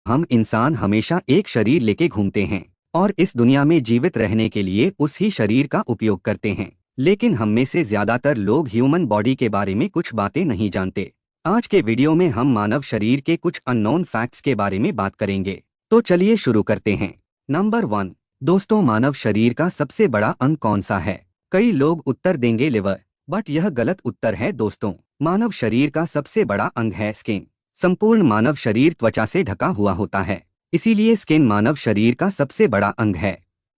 हम इंसान हमेशा एक शरीर लेके घूमते हैं और इस दुनिया में जीवित रहने के लिए उस ही शरीर का उपयोग करते हैं। लेकिन हम में से ज्यादातर लोग ह्यूमन बॉडी के बारे में कुछ बातें नहीं जानते। आज के वीडियो में हम मानव शरीर के कुछ अननोन फैक्ट्स के बारे में बात करेंगे। तो चलिए शुरू करते हैं। नंबर 1। दोस्तों, मानव शरीर का सबसे बड़ा अंग कौन सा है? कई लोग उत्तर देंगे लिवर, बट यह गलत उत्तर है दोस्तों। मानव शरीर का सबसे बड़ा अंग है स्किन। संपूर्ण मानव शरीर त्वचा से ढका हुआ होता है, इसीलिए स्किन मानव शरीर का सबसे बड़ा अंग है।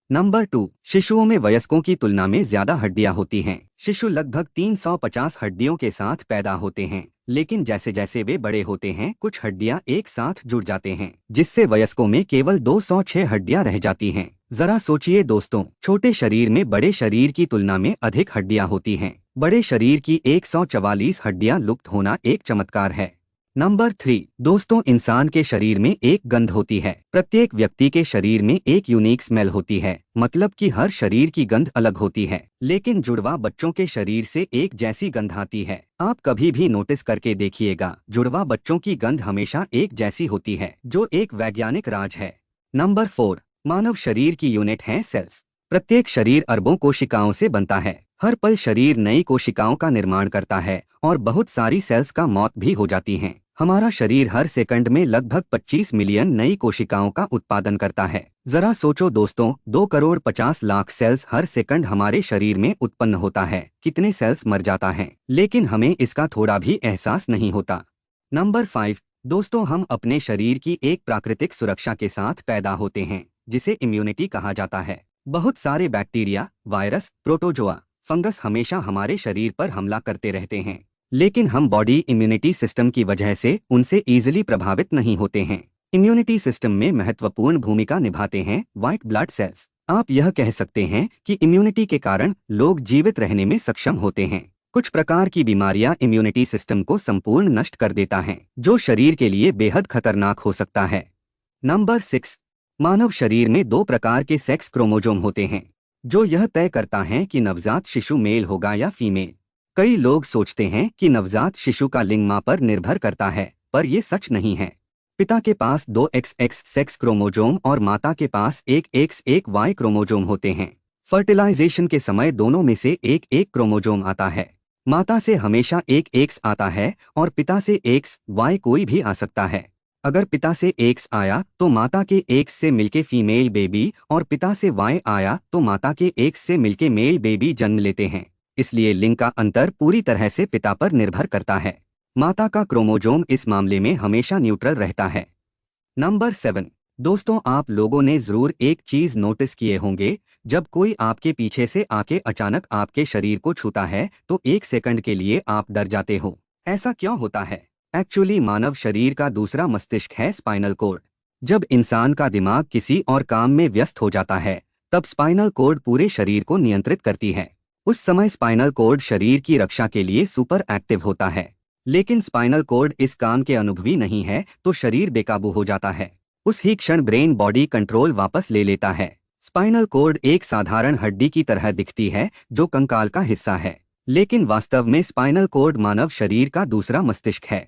नंबर 2। शिशुओं में वयस्कों की तुलना में ज्यादा हड्डियां होती हैं। शिशु लगभग 350 हड्डियों के साथ पैदा होते हैं, लेकिन जैसे जैसे वे बड़े होते हैं कुछ हड्डियां एक साथ जुड़ जाते हैं, जिससे वयस्कों में केवल 206 हड्डियां रह जाती हैं। जरा सोचिए दोस्तों, छोटे शरीर में बड़े शरीर की तुलना में अधिक हड्डियां होती हैं। बड़े शरीर की 144 हड्डियां लुप्त होना एक चमत्कार है। नंबर 3। दोस्तों, इंसान के शरीर में एक गंध होती है। प्रत्येक व्यक्ति के शरीर में एक यूनिक स्मेल होती है, मतलब कि हर शरीर की गंध अलग होती है। लेकिन जुड़वा बच्चों के शरीर से एक जैसी गंध आती है। आप कभी भी नोटिस करके देखिएगा, जुड़वा बच्चों की गंध हमेशा एक जैसी होती है, जो एक वैज्ञानिक राज है। नंबर 4। मानव शरीर की यूनिट है सेल्स। प्रत्येक शरीर अरबों कोशिकाओं से बनता है। हर पल शरीर नई कोशिकाओं का निर्माण करता है और बहुत सारी सेल्स का मौत भी हो जाती हैं। हमारा शरीर हर सेकंड में लगभग 25 मिलियन नई कोशिकाओं का उत्पादन करता है। जरा सोचो दोस्तों, 2 करोड़ 50 लाख सेल्स हर सेकंड हमारे शरीर में उत्पन्न होता है। कितने सेल्स मर जाता है, लेकिन हमें इसका थोड़ा भी एहसास नहीं होता। नंबर 5। दोस्तों, हम अपने शरीर की एक प्राकृतिक सुरक्षा के साथ पैदा होते हैं, जिसे इम्यूनिटी कहा जाता है। बहुत सारे बैक्टीरिया, वायरस, प्रोटोजोआ, फंगस हमेशा हमारे शरीर पर हमला करते रहते हैं, लेकिन हम बॉडी इम्यूनिटी सिस्टम की वजह से उनसे इजीली प्रभावित नहीं होते हैं। इम्यूनिटी सिस्टम में महत्वपूर्ण भूमिका निभाते हैं व्हाइट ब्लड सेल्स। आप यह कह सकते हैं कि इम्यूनिटी के कारण लोग जीवित रहने में सक्षम होते हैं। कुछ प्रकार की बीमारियां इम्यूनिटी सिस्टम को संपूर्ण नष्ट कर देता है, जो शरीर के लिए बेहद खतरनाक हो सकता है। नंबर 6। मानव शरीर में 2 प्रकार के सेक्स क्रोमोसोम होते हैं, जो यह तय करता है कि नवजात शिशु मेल होगा या फीमेल। कई लोग सोचते हैं कि नवजात शिशु का लिंग मां पर निर्भर करता है, पर यह सच नहीं है। पिता के पास 2 XX सेक्स क्रोमोसोम और माता के पास एक XY क्रोमोसोम होते हैं। फर्टिलाइजेशन के समय दोनों में से एक क्रोमोसोम आता है। माता से हमेशा एक X आता है और पिता से XY कोई भी आ सकता है। अगर पिता से X आया तो माता के X से मिलके फीमेल बेबी, और पिता से Y आया तो माता के X से मिलके मेल बेबी जन्म लेते हैं। इसलिए लिंग का अंतर पूरी तरह से पिता पर निर्भर करता है। माता का क्रोमोसोम इस मामले में हमेशा न्यूट्रल रहता है। नंबर 7। दोस्तों, आप लोगों ने जरूर एक चीज नोटिस किए होंगे, जब कोई आपके पीछे से आके अचानक आपके शरीर को छूता है तो 1 सेकंड के लिए आप डर जाते हो। ऐसा क्यों होता है? एक्चुअली मानव शरीर का दूसरा मस्तिष्क है स्पाइनल कोर्ड। जब इंसान का दिमाग किसी और काम में व्यस्त हो जाता है, तब स्पाइनल कोर्ड पूरे शरीर को नियंत्रित करती है। उस समय स्पाइनल कोर्ड शरीर की रक्षा के लिए सुपर एक्टिव होता है। लेकिन स्पाइनल कोर्ड इस काम के अनुभवी नहीं है तो शरीर बेकाबू हो जाता है। उस ही क्षण ब्रेन बॉडी कंट्रोल वापस ले लेता है। स्पाइनल कोर्ड एक साधारण हड्डी की तरह दिखती है जो कंकाल का हिस्सा है, लेकिन वास्तव में स्पाइनल कोर्ड मानव शरीर का दूसरा मस्तिष्क है।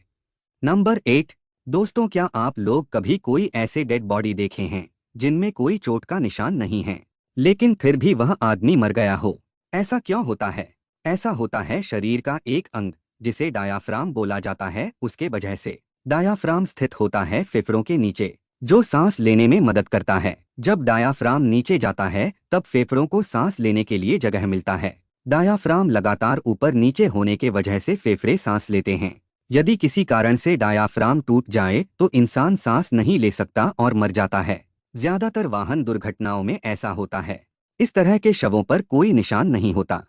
नंबर 8। दोस्तों, क्या आप लोग कभी कोई ऐसे डेड बॉडी देखे हैं जिनमें कोई चोट का निशान नहीं है, लेकिन फिर भी वह आदमी मर गया हो? ऐसा क्यों होता है? ऐसा होता है शरीर का एक अंग, जिसे डायाफ्राम बोला जाता है, उसके वजह से। डायाफ्राम स्थित होता है फेफड़ों के नीचे, जो सांस लेने में मदद करता है। जब डायाफ्राम नीचे जाता है तब फेफड़ों को सांस लेने के लिए जगह मिलता है। डायाफ्राम लगातार ऊपर नीचे होने के वजह से फेफड़े सांस लेते हैं। यदि किसी कारण से डायाफ्राम टूट जाए तो इंसान सांस नहीं ले सकता और मर जाता है। ज्यादातर वाहन दुर्घटनाओं में ऐसा होता है। इस तरह के शवों पर कोई निशान नहीं होता।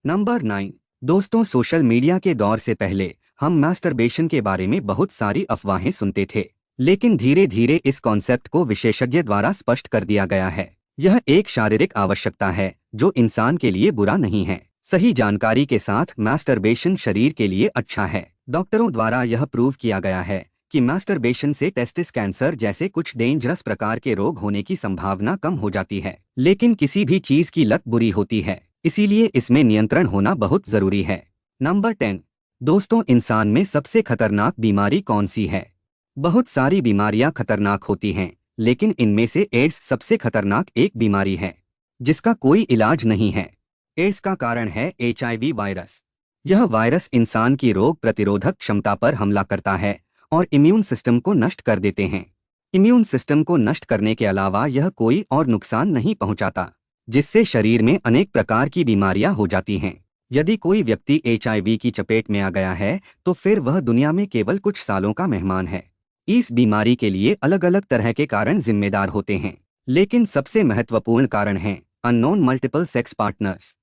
नंबर 9। दोस्तों, सोशल मीडिया के दौर से पहले हम मास्टरबेशन के बारे में बहुत सारी अफवाहें सुनते थे, लेकिन धीरे धीरे इस कॉन्सेप्ट को विशेषज्ञ द्वारा स्पष्ट कर दिया गया है। यह एक शारीरिक आवश्यकता है जो इंसान के लिए बुरा नहीं है। सही जानकारी के साथ मास्टरबेशन शरीर के लिए अच्छा है। डॉक्टरों द्वारा यह प्रूव किया गया है कि मास्टरबेशन से टेस्टिस कैंसर जैसे कुछ डेंजरस प्रकार के रोग होने की संभावना कम हो जाती है। लेकिन किसी भी चीज की लत बुरी होती है, इसीलिए इसमें नियंत्रण होना बहुत जरूरी है। नंबर 10। दोस्तों, इंसान में सबसे खतरनाक बीमारी कौन सी है? बहुत सारी बीमारियां खतरनाक होती हैं, लेकिन इनमें से एड्स सबसे खतरनाक एक बीमारी है जिसका कोई इलाज नहीं है। एड्स का कारण है HIV वायरस। यह वायरस इंसान की रोग प्रतिरोधक क्षमता पर हमला करता है और इम्यून सिस्टम को नष्ट कर देते हैं। इम्यून सिस्टम को नष्ट करने के अलावा यह कोई और नुकसान नहीं पहुंचाता, जिससे शरीर में अनेक प्रकार की बीमारियां हो जाती हैं। यदि कोई व्यक्ति HIV की चपेट में आ गया है तो फिर वह दुनिया में केवल कुछ सालों का मेहमान है। इस बीमारी के लिए अलग अलग तरह के कारण जिम्मेदार होते हैं, लेकिन सबसे महत्वपूर्ण कारण है अननोन मल्टीपल सेक्स पार्टनर्स।